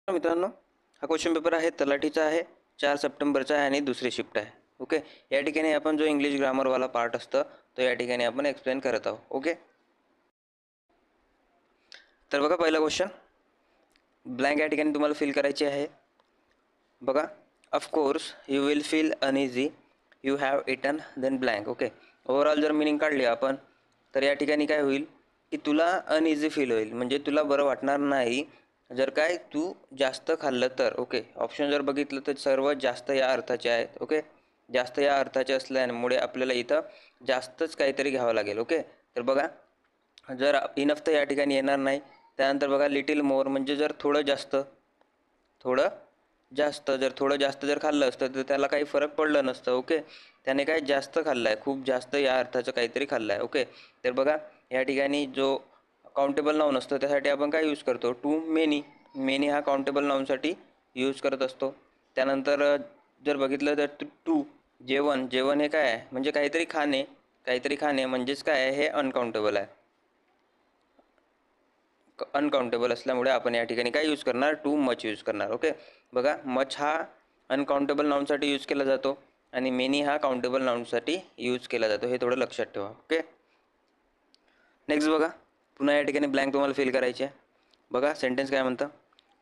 मित्रांनो, हा question paper आहे तलाठीचा आहे, 4 सप्टेंबरचा आहे आणि दुसरी शिफ्ट आहे. ओके. या ठिकाणी आपण जो इंग्लिश ग्रामरवाला पार्ट असतं तो या ठिकाणी आपण एक्सप्लेन करत आहोत. ओके. तर बघा पहिला क्वेश्चन, ब्लँक या ठिकाणी तुम्हाला फिल करायची आहे. बघा, of course you will feel uneasy, you have eaten then blank. Okay. Overall जर मिनिंग काढली आपण तर या ठिकाणी काय होईल की तुला अनइझी फील होईल, म्हणजे तुला बरं वाटणार नाही जर काय तू जास्त खाल्लं तर. ओके. ऑप्शन जर बघितलं तर सर्वात जास्त या अर्थाचे आहेत. ओके. जास्त या अर्थाचे असल्यामुळे आपल्याला इथं जास्तच काहीतरी घ्यावं लागेल. ओके. तर बघा, जर इनफ तर या ठिकाणी येणार नाही. त्यानंतर बघा लिटिल मोर म्हणजे जर थोडं जास्त थोडं जास्त जर खाल्लं असतं तर त्याला काही फरक पडलं नसतं. ओके. त्याने काय जास्त खाल्लं आहे, खूप जास्त या अर्थाचं काहीतरी खाल्लं आहे. ओके. तर बघा या ठिकाणी जो काउंटेबल नाऊन असतो त्यासाठी आपण काय यूज करतो, टू मेनी. मेनी हा काउंटेबल नाऊनसाठी यूज करत असतो. त्यानंतर जर बघितलं तर टू जेवण. जेवण हे काय आहे, म्हणजे काहीतरी खाणे म्हणजेच काय आहे, हे अनकाउंटेबल आहे. अनकाउंटेबल असल्यामुळे आपण या ठिकाणी काय यूज करणार, टू मच यूज करणार. ओके. बघा, मच हा अनकाउंटेबल नाऊनसाठी यूज केला जातो आणि मेनी हा काउंटेबल नाऊनसाठी यूज केला जातो. हे थोडं लक्षात ठेवा. ओके. नेक्स्ट बघा, पुन्हा या ठिकाणी ब्लँक तुम्हाला फिल करायचे आहे. बघा सेंटेन्स काय म्हणतं,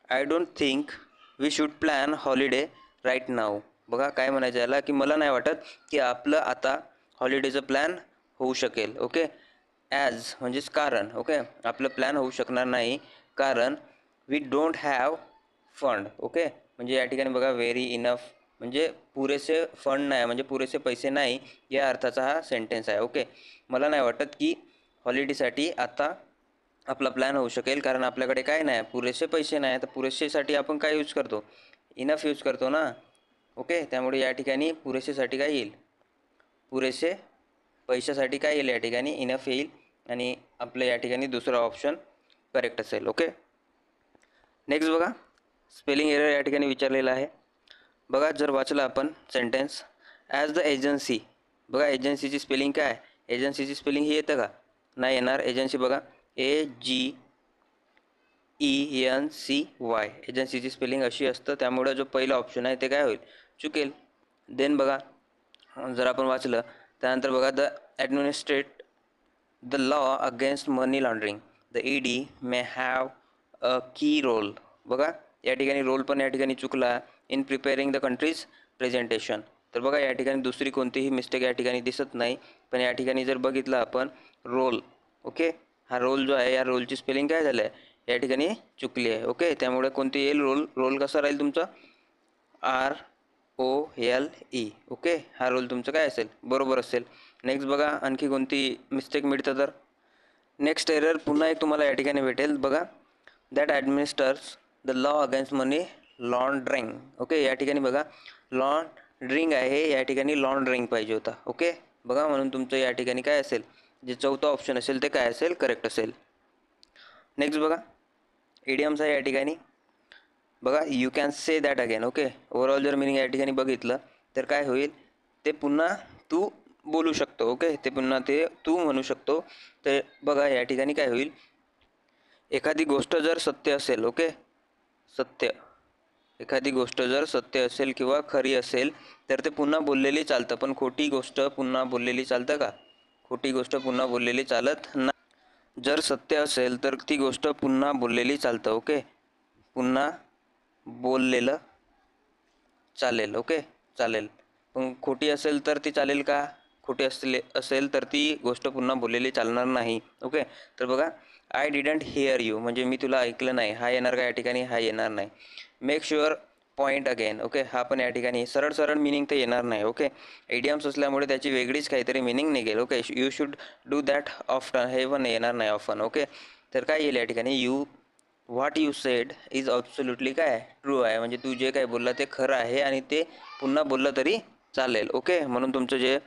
I don't think we should plan holiday right now. बघा काय म्हणायचं याला, की मला नाही वाटत की आपलं आता हॉलिडेचं प्लॅन होऊ शकेल. ओके. ॲज म्हणजेच कारण. ओके. आपलं प्लॅन होऊ शकणार नाही कारण we don't have fund. Okay. म्हणजे या ठिकाणी बघा व्हेरी इनफ म्हणजे पुरेसे फंड नाही, म्हणजे पुरेसे पैसे नाही या अर्थाचा हा सेंटेन्स आहे. ओके. मला नाही वाटत की हॉलिडेसाठी आता आपला प्लॅन होऊ शकेल कारण आपल्याकडे काय नाही, पुरेसे पैसे नाही. तर पुरेसेसाठी आपण काय यूज करतो, इनफ यूज करतो ना. ओके. त्यामुळे या ठिकाणी पुरेसेसाठी काय येईल, पुरेसे पैशासाठी काय येईल, या ठिकाणी इनफ येईल आणि आपलं या ठिकाणी दुसरा ऑप्शन करेक्ट असेल. ओके. नेक्स्ट बघा, स्पेलिंग एरर या ठिकाणी विचारलेला आहे. बघा जर वाचलं आपण सेंटेन्स, ॲज द एजन्सी. बघा एजन्सीची स्पेलिंग काय आहे, एजन्सीची स्पेलिंग ही येतं का, नाही येणार. एजन्सी बघा AGENCY, एजन्सीची स्पेलिंग अशी असतं. त्यामुळे जो पहिला ऑप्शन आहे ते काय होईल, चुकेल. देन बघा जर आपण वाचलं त्यानंतर बघा, the administrate the law against money laundering, the ED may have a key role. बघा या ठिकाणी रोल पण या ठिकाणी चुकला, in preparing the countries presentation. तर बघा या ठिकाणी दुसरी कोणतीही मिस्टेक या ठिकाणी दिसत नाही, पण या ठिकाणी जर बघितलं आपण रोल. ओके. हा रोल जो आहे या रोलची स्पेलिंग काय झालं आहे, या ठिकाणी चुकली आहे. ओके. त्यामुळे कोणती येईल, रोल कसा राहील तुमचा, ROLE. ओके. हा रोल तुमचं काय असेल, बरोबर असेल. नेक्स्ट बघा आणखी कोणती मिस्टेक मिळतं, तर नेक्स्ट एरर पुन्हा एक तुम्हाला या ठिकाणी भेटेल. बघा, that administers the law against money laundering. Okay. या ठिकाणी बघा लॉन्ड्रिंग आहे, या ठिकाणी लॉन्ड्रिंग पाहिजे होता. ओके. बघा म्हणून तुमचं या ठिकाणी काय असेल, जे चौथा ऑप्शन असेल ते काय असेल, करेक्ट असेल. नेक्स्ट बघा, इडियम्स आहे या ठिकाणी. बघा, you can say that again. Okay. Overall जर मिनिंग या ठिकाणी बघितलं तर काय होईल, ते पुन्हा तू बोलू शकतो. ओके. ते पुन्हा ते तू म्हणू शकतो. तर बघा या ठिकाणी काय होईल, एखादी गोष्ट जर सत्य असेल. ओके. सत्य, एखादी गोष्ट जर सत्य असेल किंवा खरी असेल तर ते पुन्हा बोललेली चालतं, पण खोटी गोष्ट पुन्हा बोललेली चालतं का, खोटी गोष्ट पुन्हा बोललेली चालत नाही. जर सत्य असेल तर ती गोष्ट पुन्हा बोललेली चालतं. ओके. पुन्हा बोललेलं चालेल. ओके. चालेल. पण खोटी असेल तर ती चालेल का, खोटी असेल तर ती गोष्ट पुन्हा बोललेली चालणार नाही. ओके. तर बघा, आय डिडंट हिअर यू म्हणजे मी तुला ऐकलं नाही, हा येणार का या ठिकाणी, हा येणार नाही. Make sure point again. Okay. हा पण या ठिकाणी सरळ मिनिंग तर येणार नाही. ओके. इडियम्स असल्यामुळे त्याची वेगळीच काहीतरी मिनिंग निघेल. Okay. You should do that often, हे पण येणार नाही ऑफन. ओके. तर काय येईल या ठिकाणी, what you sed is absolutely काय ट्रू आहे, म्हणजे तू जे काय बोलला ते खरं आहे आणि ते पुन्हा बोललं तरी चालेल. ओके. म्हणून तुमचं जे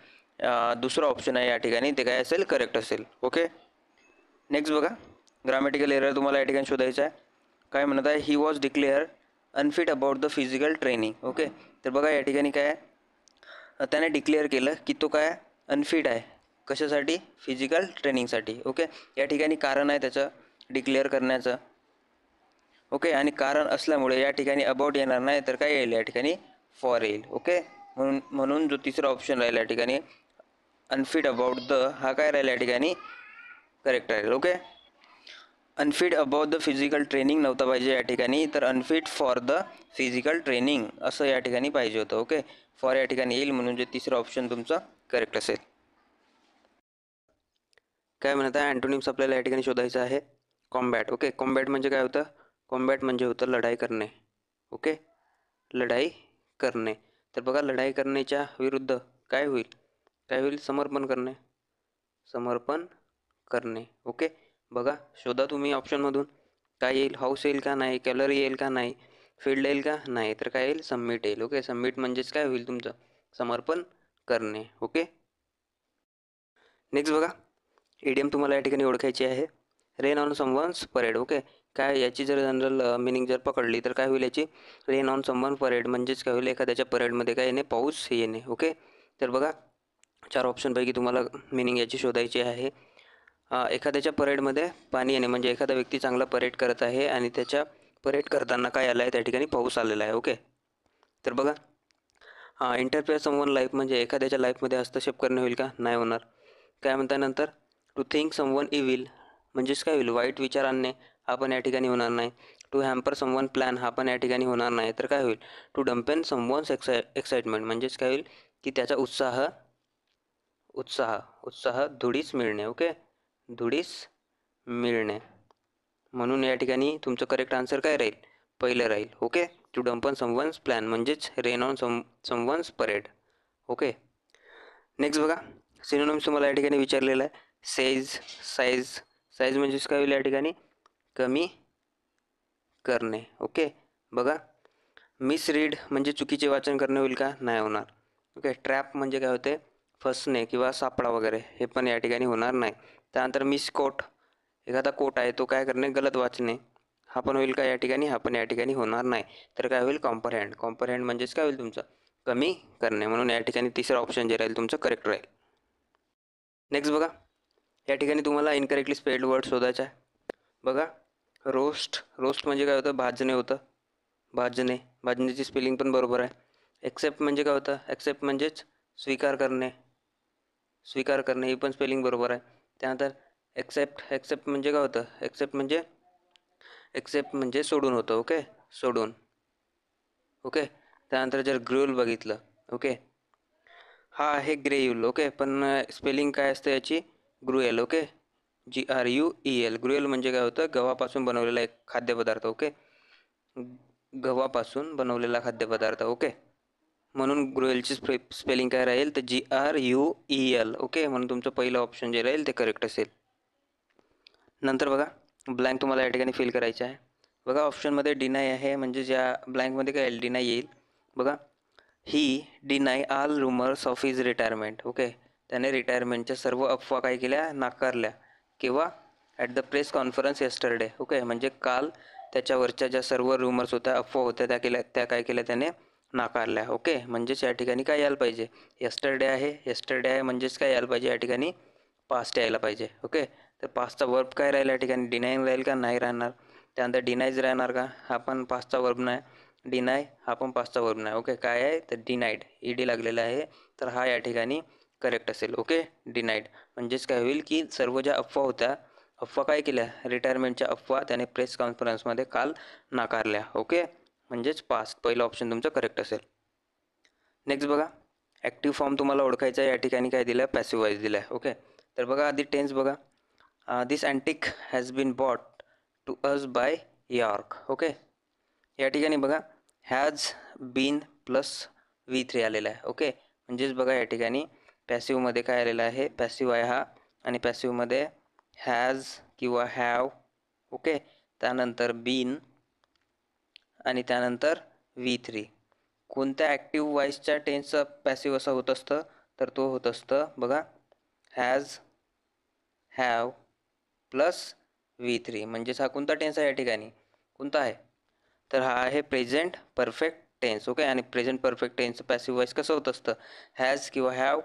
दुसरं ऑप्शन आहे या ठिकाणी ते काय असेल, करेक्ट असेल. ओके. नेक्स्ट बघा, ग्रामॅटिकल एरर तुम्हाला या ठिकाणी शोधायचं आहे. काय म्हणत आहे, he was declare unfit about the physical training. Okay. तर बघा या ठिकाणी काय त्याने डिक्लेअर केलं की तो काय अनफिट आहे, कशासाठी, फिजिकल ट्रेनिंगसाठी. ओके. या ठिकाणी कारण आहे त्याचं डिक्लेअर करण्याचं. ओके. आणि कारण असल्यामुळे या ठिकाणी अबाउट येणार नाही, तर काय येईल या ठिकाणी फॉर येईल. ओके. म्हणून जो तिसरा ऑप्शन राहील या ठिकाणी अनफिट अबाउट द, हा काय राहील या ठिकाणी करेक्ट राहील. Okay. Unfit about the physical training नव्हता पाहिजे या ठिकाणी, तर unfit for the physical training असं या ठिकाणी पाहिजे होतं. ओके. फॉर या ठिकाणी येईल, म्हणून जे तिसरं ऑप्शन तुमचं करेक्ट असेल. काय म्हणत आहे अँटोनिम्स आपल्याला या ठिकाणी शोधायचं आहे. कॉम्बॅट. ओके. कॉम्बॅट म्हणजे काय होतं? कॉम्बॅट म्हणजे होतं लढाई करणे. ओके. लढाई करणे. तर बघा, लढाई करण्याच्या विरुद्ध काय होईल? काय होईल? समर्पण करणे. समर्पण करणे. ओके. बघा, शोधा तुम्ही ऑप्शनमधून काय येईल. हाऊस येईल का नाही, कॅलरी येईल का नाही, फील्ड येईल का नाही, तर काय येईल? सबमिट येईल. ओके. सबमिट म्हणजेच काय होईल तुमचं? समर्पण करणे. ओके. नेक्स्ट बघा, इडियम तुम्हाला या ठिकाणी ओळखायची आहे. Rain on someone's parade. Okay. काय याची जर जनरल मिनिंग जर पकडली तर काय होईल याची? रेन ऑन समवन परेड म्हणजेच काय होईल? एखाद्याच्या परेडमध्ये काय येणे? पाऊस येणे. ओके. तर बघा, 4 ऑप्शनपैकी तुम्हाला मिनिंग याची शोधायची आहे. एखाद्याच्या परेडमध्ये पाणी येणे म्हणजे एखादा व्यक्ती चांगला परेड करत आहे आणि त्याच्या परेड करताना काय आलं आहे? त्या ठिकाणी पाऊस आलेला आहे. ओके. तर बघा, इंटरफेअर समवन लाईफ म्हणजे एखाद्याच्या लाईफमध्ये हस्तक्षेप करणे होईल का? नाही होणार. काय म्हणताय नंतर? टू थिंक समवन इविल म्हणजेच काय होईल? वाईट विचार आणणे, हा पण या ठिकाणी होणार नाही. टू हॅम्पर समवन प्लॅन, हा पण या ठिकाणी होणार नाही. तर काय होईल? टू डम्पेन समवन्स एक्साइटमेंट म्हणजेच काय होईल? की त्याचा उत्साह धुळीस मिळणे. ओके. धुळीस मिळणे. म्हणून या ठिकाणी तुमचं करेक्ट आन्सर काय राहील? पहिलं राहील. ओके. टू डम्पन समवन्स प्लॅन म्हणजेच rain on someone's parade. Okay. Next बघा, सिनोनिम्स तुम्हाला या ठिकाणी विचारलेलं आहे. साईज. साईज म्हणजेच काय होईल या ठिकाणी? कमी करणे. ओके. बघा, मिसरीड म्हणजे चुकीचे वाचन करणे होईल का? नाही होणार. ओके. ट्रॅप म्हणजे काय होते? फसणे किंवा सापळा वगैरे, हे पण या ठिकाणी होणार नाही. त्यानंतर मिसकोट, एखादा कोट आहे तो काय करणे? गलत वाचणे, हा पण होईल का या ठिकाणी? हा पण या ठिकाणी होणार नाही. तर काय होईल? कॉम्परहँड म्हणजेच काय होईल तुमचं? कमी करणे. म्हणून या ठिकाणी तिसरं ऑप्शन जे राहील तुमचं करेक्ट राहील. नेक्स्ट बघा, या ठिकाणी तुम्हाला इनकरेक्टली स्पेल्ड वर्ड शोधायचा आहे. बघा, रोस्ट म्हणजे काय होतं? भाजणे होतं. भाजण्याची स्पेलिंग पण बरोबर आहे. एक्सेप्ट म्हणजे काय होतं? एक्सेप्ट म्हणजेच स्वीकार करणे ही पण स्पेलिंग बरोबर आहे. त्यानंतर एक्सेप्ट म्हणजे काय होतं? एक्सेप्ट म्हणजे सोडून होतं. ओके. सोडून. ओके. त्यानंतर जर ग्रुएल बघितलं, ओके, हा आहे ग्रेयुल. ओके. पण स्पेलिंग काय असतं याची? ग्रुएल. ओके. GRUEL. ग्रुएल म्हणजे काय होतं? गव्हापासून बनवलेला एक खाद्यपदार्थ. ओके. गव्हापासून बनवलेला खाद्यपदार्थ. ओके. म्हणून ग्रुएलची स्पेलिंग काय राहील? तर GRUEL. ओके. म्हणून तुमचं पहिलं ऑप्शन जे राहील ते करेक्ट असेल. नंतर बघा, ब्लँक तुम्हाला या ठिकाणी फिल करायचं आहे. बघा, ऑप्शनमध्ये डिनाय आहे, म्हणजे ज्या ब्लँकमध्ये काय येईल? डिनाय येईल. बघा, he deny all rumours of his retirement. Okay. त्याने रिटायरमेंटच्या सर्व अफवा काय केल्या? नाकारल्या. किंवा at the press conference yesterday. Okay. म्हणजे काल त्याच्यावरच्या ज्या सर्व रुमर्स होत्या, अफवा होत्या, त्या काय केल्या? त्याने नाकारल्या. ओके. म्हणजेच या ठिकाणी काय यायला पाहिजे? येस्टरडे आहे म्हणजेच काय यायला पाहिजे? या ठिकाणी पास्ट यायला पाहिजे. ओके. तर पास्टचा वर्ब काय राहील या ठिकाणी? डिनाईंग राहील का? नाही राहणार. त्यानंतर डिनाईज राहणार का? हा पण पास्टचा वर्ब नाही. डिनाय हा पण पास्टचा वर्ब नाही. ओके. काय आहे? तर डिनाईड, ED लागलेला आहे. तर हा या ठिकाणी करेक्ट असेल. ओके. डिनाईड म्हणजेच काय होईल? की सर्व ज्या अफवा होत्या, अफवा काय केल्या? रिटायरमेंटच्या अफवा त्याने प्रेस कॉन्फरन्समध्ये काल नाकारल्या. ओके. म्हणजेच पास्ट, पहिलं ऑप्शन तुमचं करेक्ट असेल. नेक्स्ट बघा, ॲक्टिव्ह फॉर्म तुम्हाला ओळखायचा आहे. या ठिकाणी काय दिलं आहे? पॅसिव्ह वॉइस दिलं आहे. ओके. तर बघा, आधी टेन्स बघा. This antique has been bought to us by York. Okay. या ठिकाणी बघा, हॅज बीन प्लस V3 आलेला आहे. ओके. म्हणजेच बघा, या ठिकाणी पॅसिव्हमध्ये काय आलेलं आहे? पॅसिव्ह आहे हा, आणि पॅसिव्हमध्ये हॅज किंवा हॅव. ओके. त्यानंतर बीन आणि त्यानंतर V3. कोणत्या ॲक्टिव्ह वॉइसच्या टेन्सचा पॅसिव्ह असं होत असतं? तर तो होत असतं बघा, हॅज, हॅव प्लस V3. म्हणजेच हा कोणता टेन्स आहे या ठिकाणी? कोणता आहे? तर हा आहे प्रेझेंट परफेक्ट टेन्स. ओके. आणि प्रेझेंट परफेक्ट टेन्सचं पॅसिव्ह वॉइस कसं होत असतं? हॅज किंवा हॅव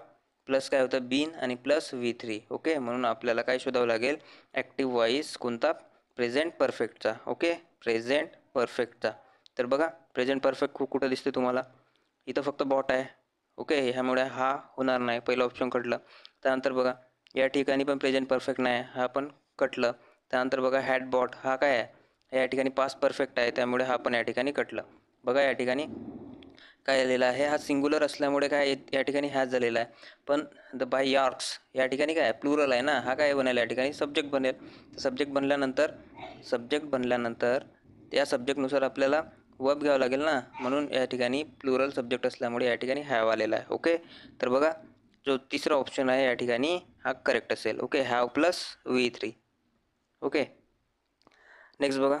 प्लस काय होतं? बीन आणि प्लस V3. ओके. म्हणून आपल्याला काय शोधावं लागेल? ॲक्टिव्ह वॉइस कोणता? प्रेझेंट परफेक्टचा. ओके. प्रेझेंट परफेक्टचा. तर बघा प्रेझेंट परफेक्ट कुठं दिसते तुम्हाला, इथं फक्त बॉट आहे. ओके, ह्यामुळे हा होणार नाही, पहिलं ऑप्शन कटलं. त्यानंतर बघा या ठिकाणी पण प्रेझेंट परफेक्ट नाही, हा पण कटलं. त्यानंतर बघा हॅड बॉट, हा काय आहे, या ठिकाणी पास्ट परफेक्ट आहे, त्यामुळे हा पण या ठिकाणी कटलं. बघा या ठिकाणी काय झालेलं आहे, हा सिंग्युलर असल्यामुळे काय या ठिकाणी हॅज झालेला आहे. पण द बाय यॉर्क्स या ठिकाणी काय प्लुरल आहे ना, हा काय बनेल या ठिकाणी सब्जेक्ट बनेल. सब्जेक्ट बनल्यानंतर त्या सब्जेक्टनुसार आपल्याला वर्ब घ्यावं लागेल ना, म्हणून या ठिकाणी प्लुरल सब्जेक्ट असल्यामुळे या ठिकाणी हॅव आलेला आहे. ओके, तर बघा जो तिसरा ऑप्शन आहे या ठिकाणी हा करेक्ट असेल. Okay, have plus V3. Okay, next बघा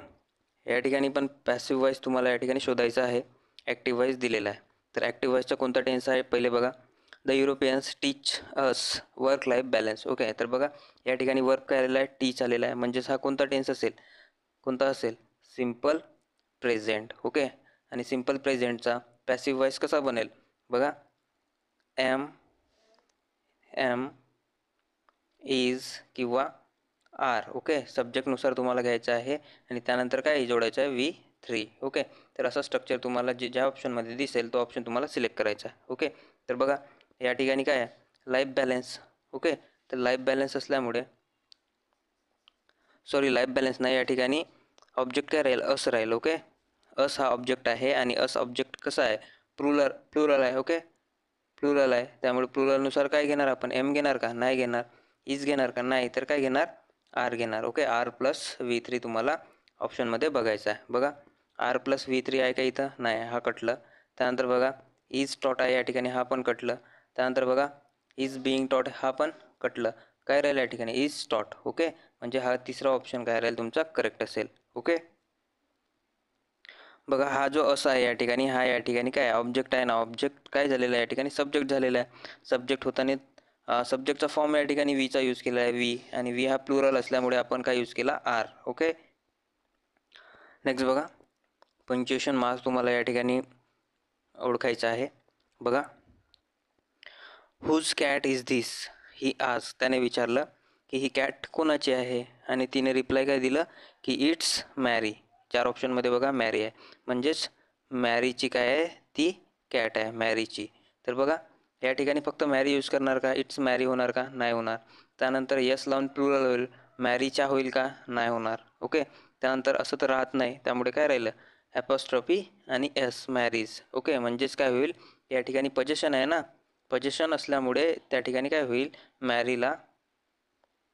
या ठिकाणी पण पॅसिव्ह वॉइस तुम्हाला या ठिकाणी शोधायचा आहे. ॲक्टिव्ह वॉइस दिलेला आहे. तर ॲक्टिव्ह वॉइसचा कोणता टेन्स आहे, पहिले बघा the Europeans teach us work life balance. Okay, तर बघा या ठिकाणी वर्क काय आलेला आहे, टीच आलेला आहे. म्हणजेच हा कोणता टेन्स असेल, कोणता असेल, सिम्पल प्रेझेंट. ओके, आणि सिम्पल प्रेझेंटचा पॅसिव्ह वॉइस कसा बनेल, बघा एम इज किंवा आर. ओके, सब्जेक्टनुसार तुम्हाला घ्यायचं आहे आणि त्यानंतर काय जोडायचं आहे, V3. ओके, तर असं स्ट्रक्चर तुम्हाला ज्या ऑप्शनमध्ये दिसेल तो ऑप्शन तुम्हाला सिलेक्ट करायचा आहे. ओके, तर बघा या ठिकाणी काय आहे, लाईफ बॅलन्स. ओके, तर लाईफ बॅलन्स असल्यामुळे लाईफ बॅलन्स नाही, या ठिकाणी ऑब्जेक्ट काय राहील, अस राहील. ओके, अस हा ऑब्जेक्ट आहे आणि अस ऑब्जेक्ट कसा आहे, प्लुरल आहे. ओके, प्लुरल आहे, त्यामुळे प्लुरलनुसार काय घेणार आपण, एम घेणार का, नाही घेणार. इज घेणार का, नाही. तर काय घेणार, आर घेणार. ओके, आर प्लस V3 तुम्हाला ऑप्शनमध्ये बघायचं आहे. बघा आर प्लस V3 आहे का इथं, नाही, हा कटलं. त्यानंतर बघा इज टॉट आहे या ठिकाणी, हा पण कटलं. त्यानंतर बघा इज बिईंग टॉट, हा पण कटलं. काय राहील या ठिकाणी, इज टॉट. ओके, म्हणजे हा तिसरा ऑप्शन काय राहील तुमचा करेक्ट असेल. ओके, बघा हा जो असा आहे या ठिकाणी, हा या ठिकाणी काय ऑब्जेक्ट आहे ना, ऑब्जेक्ट काय झालेला आहे या ठिकाणी, सब्जेक्ट झालेला आहे. सब्जेक्ट होताना सब्जेक्टचा फॉर्म या ठिकाणी वीचा यूज केला आहे, वी, आणि वी हा प्लुरल असल्यामुळे आपण काय यूज केला, आर. ओके, नेक्स्ट बघा पंक्च्युएशन मार्क्स तुम्हाला या ठिकाणी ओळखायचं आहे. बघा हुज कॅट इज धिस, ही आज त्याने विचारलं की ही कॅट कोणाची आहे, आणि तिने रिप्लाय काय दिलं की इट्स मॅरी. चार ऑप्शनमध्ये बघा मॅरी आहे, म्हणजेच मॅरीची काय आहे, ती कॅट आहे, मॅरीची. तर बघा या ठिकाणी फक्त मॅरी यूज करणार का, इट्स मॅरी होणार का, नाही होणार. त्यानंतर यस लावून प्लुरल होईल, मॅरीच्या होईल का, नाही होणार. ओके, त्यानंतर असं तर राहत नाही, त्यामुळे काय राहिलं, ॲपॉस्ट्रॉफी आणि एस, मॅरीज. ओके, म्हणजेच काय होईल, या ठिकाणी पजेशन आहे ना, पजेशन असल्यामुळे त्या ठिकाणी काय होईल,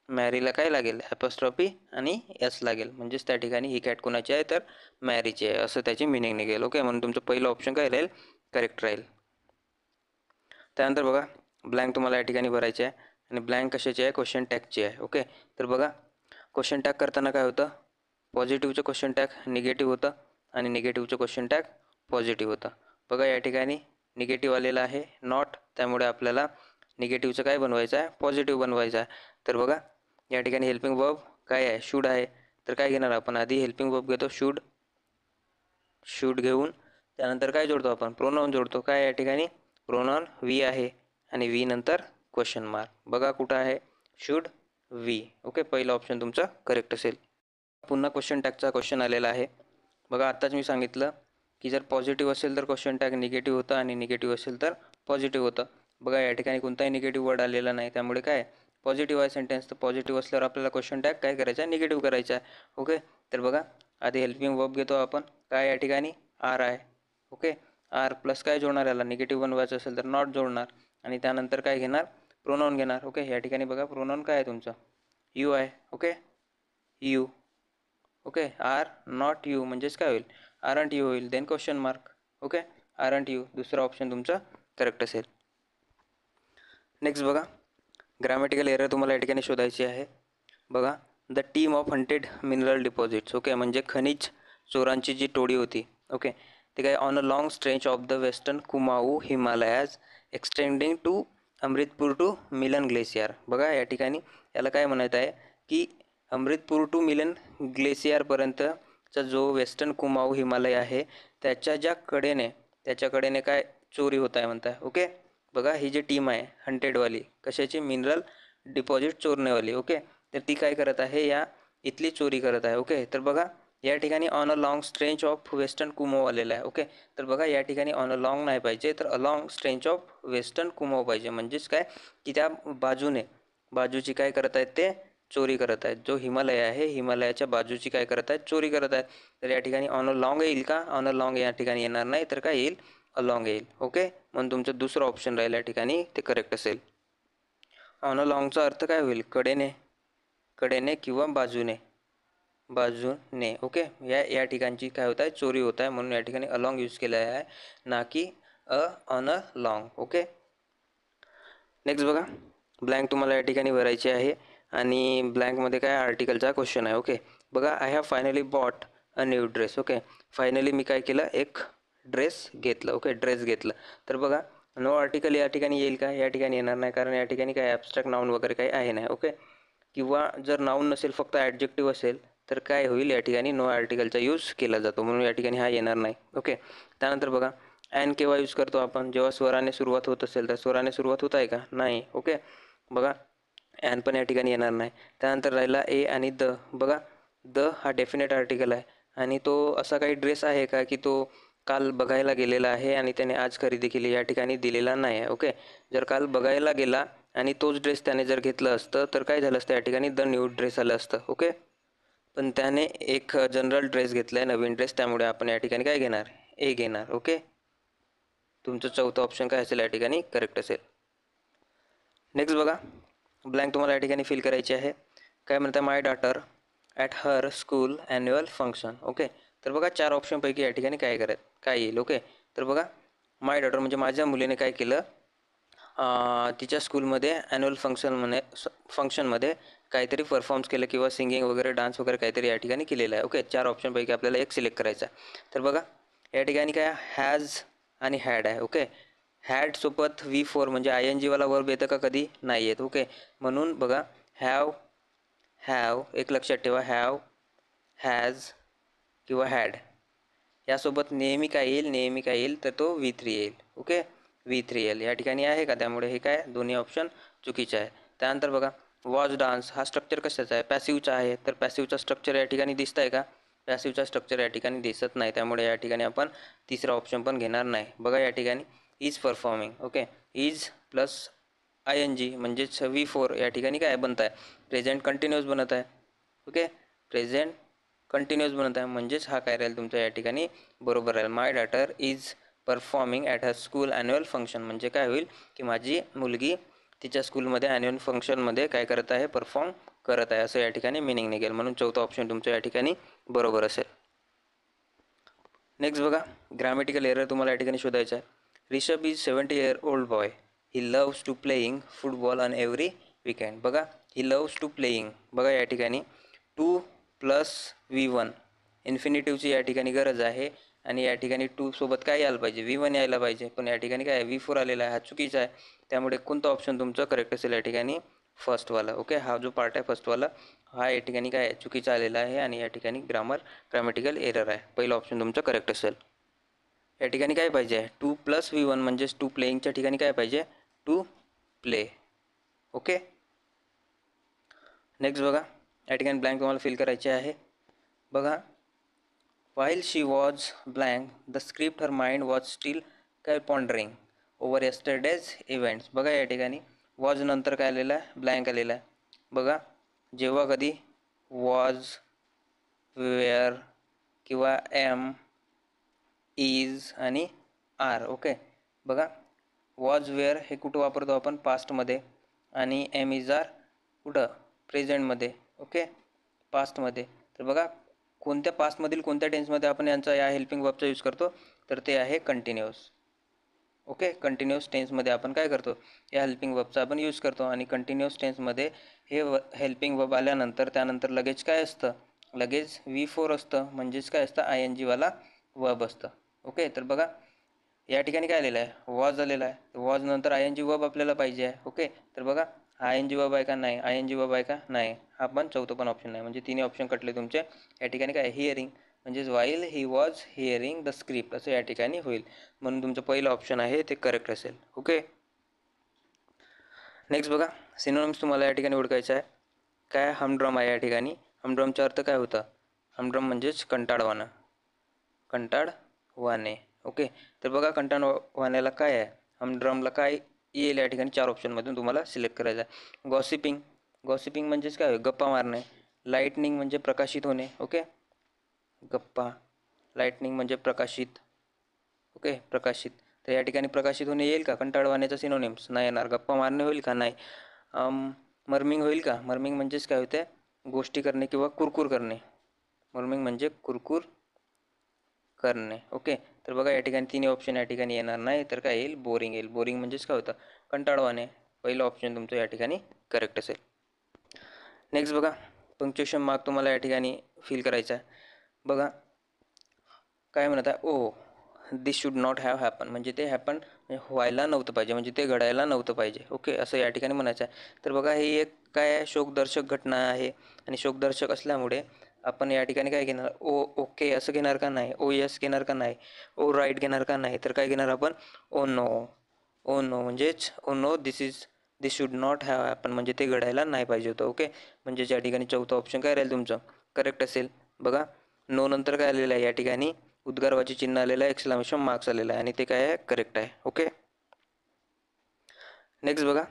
मॅरीला काय लागेल, ॲपॉस्ट्रॉफी आणि एस लागेल. म्हणजेच त्या ठिकाणी ही कॅट कोणाची आहे, तर मॅरीची आहे, असं त्याची मिनिंग निघेल. ओके, म्हणून तुमचं पहिलं ऑप्शन काय राहील, करेक्ट राहील. त्यानंतर बघा ब्लँक तुम्हाला या ठिकाणी भरायचे आहे, आणि ब्लँक कशाची आहे, क्वेश्चन टॅगची आहे. ओके, तर बघा क्वेश्चन टॅग करताना काय होतं, पॉझिटिव्हचं क्वेश्चन टॅग निगेटिव्ह होतं आणि निगेटिव्हचं क्वेश्चन टॅग पॉझिटिव्ह होतं. बघा या ठिकाणी निगेटिव्ह आलेलं आहे नॉट, त्यामुळे आपल्याला निगेटिव्हचं काय बनवायचं आहे, पॉझिटिव्ह बनवायचं आहे. तर बघा या ठिकाणी हेल्पिंग वर्ब काय आहे, शूड आहे. तर काय घेणार आपण, आधी हेल्पिंग वर्ब घेतो शूड घेऊन त्यानंतर काय जोडतो आपण, प्रोनाऊन जोडतो. काय या ठिकाणी प्रोनाऊन वी आहे, आणि वी नंतर क्वेश्चन मार्क. बघा कुठं आहे, शूड वी. ओके, पहिला ऑप्शन तुमचा करेक्ट असेल. पुन्हा क्वेश्चन टॅगचा क्वेश्चन आलेला आहे. बघा आत्ताच मी सांगितलं की जर पॉझिटिव्ह असेल तर क्वेश्चन टॅग निगेटिव्ह होतं, आणि निगेटिव्ह असेल तर पॉझिटिव्ह होतं. बघा या ठिकाणी कोणताही निगेटिव्ह वर्ड आलेला नाही, त्यामुळे काय पॉझिटिव्ह आहे सेंटेन्स. तर पॉझिटिव्ह असल्यावर आपल्याला क्वेश्चन टॅग काय करायचा आहे, निगेटिव्ह करायचा आहे. ओके, तर बघा आधी हेल्पिंग वर्ब घेतो आपण. काय या ठिकाणी आर आहे. ओके, आर प्लस काय जोडणार, याला निगेटिव्ह बनवायचं असेल तर नॉट जोडणार, आणि त्यानंतर काय घेणार, प्रोनाऊन घेणार. ओके, या ठिकाणी बघा प्रोनाऊन काय आहे तुमचं, यू आहे. Okay, you. Okay, are not you म्हणजेच काय होईल, आरंट यू होईल, then question mark. Okay, aren't you, दुसरा ऑप्शन तुमचा करेक्ट असेल. नेक्स्ट बघा ग्रामॅटिकल एरर तुम्हाला या ठिकाणी शोधायची आहे. बघा the team of hunted mineral deposits. Okay, म्हणजे खनिज चोरांची जी टोळी होती. ओके, ते काय on a long stretch of the western Kumaon Himalayas extending to Amritpur to Milam glacier. बघा या ठिकाणी याला काय म्हणत आहे की अमृतपूर टू मिलन ग्लेशियरपर्यंतचा जो वेस्टर्न कुमाऊ हिमालय आहे त्याच्या कडेने काय चोरी होत आहे म्हणताय. ओके, बघा ही जी टीम आहे हंटेडवाली, कशाची, मिनरल डिपॉझिट चोरण्यावाली. ओके, तर ती काय करत आहे, या इथली चोरी करत आहे. ओके, तर बघा या ठिकाणी on a long stretch of western Kumaon आलेला आहे. ओके, तर बघा या ठिकाणी ऑन अ लॉंग नाही पाहिजे, तर अलॉंग स्ट्रेच ऑफ वेस्टर्न कुमो पाहिजे. म्हणजेच काय की त्या बाजूची काय करत आहेत ते चोरी करत आहेत. जो हिमालय आहे हिमालयाच्या बाजूची काय करत आहेत चोरी करत आहेत. तर या ठिकाणी ऑन अ लॉंग येईल का? ऑन अ लॉंग या ठिकाणी येणार नाही, तर काय येईल अलॉंग येईल. ओके, म्हणून तुमचं दुसरं ऑप्शन राहील या ठिकाणी ते करेक्ट असेल. ऑन अ लॉंगचा अर्थ काय होईल? कडेने किंवा बाजूने. ओके, या ठिकाणची काय होत आहे चोरी होत आहे, म्हणून या ठिकाणी अलॉंग यूज केलं आहे, ना की on a long. Okay, next बघा, ब्लँक तुम्हाला या ठिकाणी भरायची आहे आणि ब्लँकमध्ये काय आर्टिकलचा क्वेश्चन आहे. ओके, बघा, I have finally bought a new dress. Okay, finally मी काय केलं एक ड्रेस घेतलं. ओके, ड्रेस घेतलं. तर बघा नो आर्टिकल या ठिकाणी येईल का? या ठिकाणी येणार नाही, कारण या ठिकाणी काय ॲब्स्ट्रॅक्ट नाऊन वगैरे काही आहे नाही. ओके, किंवा जर नाऊन नसेल फक्त ॲडजेक्टिव्ह असेल तर काय होईल या ठिकाणी नो आर्टिकलचा यूज केला जातो, म्हणून या ठिकाणी हा येणार नाही. ओके, त्यानंतर बघा ॲन केव्हा यूज करतो आपण? जेव्हा स्वराने सुरुवात होत असेल. तर स्वराने सुरुवात होत आहे का? नाही. ओके, बघा ॲन पण या ठिकाणी येणार नाही. त्यानंतर राहिला ए आणि द. बघा द हा डेफिनेट आर्टिकल आहे आणि तो असा काही ड्रेस आहे का की तो काल बघायला गेलेला आहे आणि त्याने आज खरेदी केली, या ठिकाणी दिलेला नाही आहे. ओके, जर काल बघायला गेला आणि तोच ड्रेस त्याने जर घेतलं असतं तर काय झालं असतं या ठिकाणी द न्यू ड्रेस आलं असतं. ओके, पण त्याने एक जनरल ड्रेस घेतला आहे, नवीन ड्रेस, त्यामुळे आपण या ठिकाणी काय घेणार? ए घेणार. ओके, तुमचं चौथं ऑप्शन काय असेल या ठिकाणी करेक्ट असेल. नेक्स्ट बघा, ब्लँक तुम्हाला या ठिकाणी फिल करायची आहे. काय म्हणतं? My daughter at her school annual function. Okay, तर बघा 4 ऑप्शनपैकी या ठिकाणी काय येईल? ओके, तर बघा माय डॉटर म्हणजे माझ्या मुलीने काय केलं, तिच्या स्कूलमध्ये ॲन्युअल फंक्शनमध्ये काहीतरी परफॉर्म्स केलं किंवा सिंगिंग वगैरे डान्स वगैरे काहीतरी या ठिकाणी केलेलं आहे. ओके, 4 ऑप्शनपैकी आपल्याला एक सिलेक्ट करायचा आहे. तर बघा या ठिकाणी काय हॅज आणि हॅड आहे. ओके, हॅडसोबत V4 म्हणजे ING वाला वर्ब येतं का? कधी नाही येत. ओके, म्हणून बघा हॅव एक लक्षात ठेवा, हॅव, हॅज किंवा हॅड यासोबत नेहमी काय येईल तर तो V3 येईल. ओके, V3 येईल या ठिकाणी आहे का? त्यामुळे हे काय दोन्ही ऑप्शन चुकीचे आहे. त्यानंतर बघा वॉच डान्स हा स्ट्रक्चर कशाचा आहे? पॅसिवचा आहे. तर पॅसिवचा स्ट्रक्चर या ठिकाणी दिसत आहे का? पॅसिवचा स्ट्रक्चर या ठिकाणी दिसत नाही, त्यामुळे या ठिकाणी आपण तिसरा ऑप्शन पण घेणार नाही. बघा या ठिकाणी is performing. Okay, is plus ING म्हणजेच V4 या ठिकाणी काय बनत आहे? प्रेझेंट कंटिन्यूअस बनत आहे. ओके, प्रेझेंट कंटिन्यूअस बनत आहे, म्हणजेच हा काय राहील तुमचा या ठिकाणी बरोबर राहील. My daughter is performing at her school annual function म्हणजे काय होईल की माझी मुलगी तिच्या स्कूलमध्ये ॲन्युअल फंक्शनमध्ये काय करत आहे? परफॉर्म करत आहे, असं या ठिकाणी मिनिंग निघेल. म्हणून चौथा ऑप्शन तुमचं या ठिकाणी बरोबर असेल. नेक्स्ट बघा, ग्रामॅटिकल एरर तुम्हाला या ठिकाणी शोधायचा आहे. Rishabh is 70-year-old boy. He loves to playing football on every weekend. बघा ही लव्स टू प्लेईंग. बघा या ठिकाणी 2 + V1 इन्फिनिटिव्हची या ठिकाणी गरज आहे आणि या ठिकाणी 2 सोबत काय यायला पाहिजे? V1 यायला पाहिजे, पण या ठिकाणी काय V4 आलेला आहे, हा चुकीचा आहे. त्यामुळे कोणतं ऑप्शन तुमचं करेक्ट असेल या ठिकाणी? फर्स्टवाला. ओके, हा जो पार्ट आहे फर्स्टवाला हा या ठिकाणी काय चुकीचा आलेला आहे आणि या ठिकाणी ग्रामॅटिकल एरर आहे. पहिलं ऑप्शन तुमचं करेक्ट असेल. या ठिकाणी काय पाहिजे आहे? 2 + V1 म्हणजेच 2 प्लेईंगच्या ठिकाणी काय पाहिजे? 2 प्ले. ओके, नेक्स्ट बघा या ठिकाणी ब्लँक तुम्हाला फिल करायचे आहे. बघा while she was blank the script her mind was still काय pondering over yesterday's events. बघा या ठिकाणी वॉज नंतर काय आलेलं आहे? ब्लँक आलेला आहे. बघा जेव्हा कधी वॉज, वेअर किंवा एम, इज आणि आर. ओके, बघा वॉज वेअर हे कुठं वापरतो आपण? पास्टमध्ये, आणि एम इज आर कुठं? प्रेझेंटमध्ये. ओके, पास्टमध्ये. तर बघा कोणत्या पास्टमधील कोणत्या टेन्समध्ये आपण या हेल्पिंग वर्बचा यूज करतो? तर ते आहे कंटिन्युअस. ओके, कंटिन्युअस टेन्समध्ये आपण काय करतो? या हेल्पिंग वर्बचा आपण यूज करतो आणि कंटिन्युअस टेन्समध्ये हे हेल्पिंग वर्ब आल्यानंतर त्यानंतर लगेच काय असतं? लगेच V4 असतं, म्हणजेच काय असतं? ING वाला वर्ब असतं. ओके, तर बघा या ठिकाणी काय आलेलं आहे? वॉज आलेला आहे. वॉज नंतर ING वर्ब आपल्याला पाहिजे आहे. ओके, तर बघा ING वर्ब आहे का? नाही. ING वर्ब आहे का? नाही. हा पण चौथं पण ऑप्शन नाही, म्हणजे तिन्ही ऑप्शन कटले तुमचे. या ठिकाणी काय हिअरिंग म्हणजेच while he was hearing the script असं या ठिकाणी होईल, म्हणून तुमचं पहिलं ऑप्शन आहे ते करेक्ट असेल. ओके, नेक्स्ट बघा सिनोनिम्स तुम्हाला या ठिकाणी ओळखायचं आहे. काय हमड्रम आहे या ठिकाणी? हमड्रमचा अर्थ काय होता? हमड्रम म्हणजेच कंटाळवाणं, कंटाळवाणे. ओके, तर बघा कंटाळवाण्याला काय आहे, हमड्रमला काय येईल या ठिकाणी 4 ऑप्शनमधून तुम्हाला सिलेक्ट करायचं आहे. गॉसिपिंग, गॉसिपिंग म्हणजेच काय, गप्पा मारणे. लाईटनिंग म्हणजे प्रकाशित होणे. ओके, गप्पा, लाईटनिंग म्हणजे प्रकाशित. ओके, प्रकाशित. तर या ठिकाणी प्रकाशित होणे येईल का, कंटाळवाण्याचा सिनोनिम्स नाही येणार. गप्पा मारणे होईल का, नाही. मर्मिंग होईल का, मर्मिंग म्हणजेच काय होते, गोष्टी करणे किंवा कुरकुर करणे. मर्मिंग म्हणजे कुरकुर करणे. ओके, तर बघा या ठिकाणी 3 ऑप्शन या ठिकाणी येणार नाही, तर काय येईल, बोरिंग येईल. बोरिंग म्हणजेच काय होतं, कंटाळवाणे. पहिलं ऑप्शन तुमचं या ठिकाणी करेक्ट असेल. नेक्स्ट बघा, पंक्च्युएशन मार्क तुम्हाला या ठिकाणी फिल करायचा आहे. बघा काय म्हणत आहे, ओ दिस शुड नॉट हॅव हॅपन, म्हणजे ते हॅपन व्हायला नव्हतं पाहिजे, म्हणजे ते घडायला नव्हतं पाहिजे. ओके, असं या ठिकाणी म्हणायचं आहे. तर बघा ही एक काय आहे, शोकदर्शक घटना आहे, आणि शोकदर्शक असल्यामुळे आपण या ठिकाणी काय घेणार, ओ ओके असं घेणार का नाही, ओ यस घेणार का नाही, ओ राईट घेणार का नाही, तर काय घेणार आपण, ओ नो. ओ नो म्हणजेच oh no this should not have happen, म्हणजे ते घडायला नाही पाहिजे होतं. ओके, म्हणजेच या ठिकाणी चौथं ऑप्शन काय राहील तुमचं, करेक्ट असेल. बघा नो नंतर काय आलेलं आहे या ठिकाणी, उद्गारवाची चिन्ह आलेलं आहे, एक्सक्लेमेशन मार्क्स आलेलं आहे, आणि ते काय आहे, करेक्ट आहे. ओके, नेक्स्ट बघा,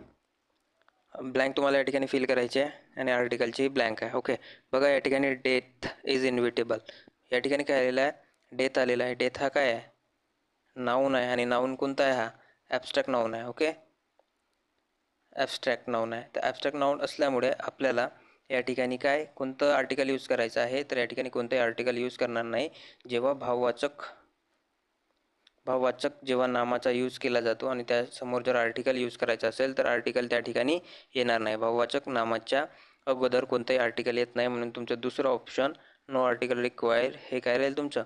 ब्लँक तुम्हाला या ठिकाणी फिल करायचे आहे, आणि आर्टिकलची ब्लँक आहे. ओके, बघा या ठिकाणी डेथ इज इनविटेबल, या ठिकाणी काय आलेलं आहे, डेथ आलेला आहे. डेथ हा काय आहे, नाऊन आहे, आणि नाऊन कोणता आहे, हा ॲब्स्ट्रॅक्ट नाऊन आहे. ओके, ॲब्स्ट्रॅक्ट नाऊन आहे. तर ॲब्स्ट्रॅक्ट नाऊन असल्यामुळे आपल्याला या ठिकाणी काय, कोणतं आर्टिकल यूज करायचं आहे, तर या ठिकाणी कोणतंही आर्टिकल यूज करणार नाही. जेव्हा भाववाचक जेव्हा नामाचा यूज केला जातो, आणि त्यासमोर जर आर्टिकल यूज करायचं असेल, तर आर्टिकल त्या ठिकाणी येणार नाही. भाववाचक नामाच्या अगोदर कोणतंही आर्टिकल येत नाही, म्हणून तुमचं दुसरं ऑप्शन नो आर्टिकल रिक्वायर हे काय राहील तुमचं,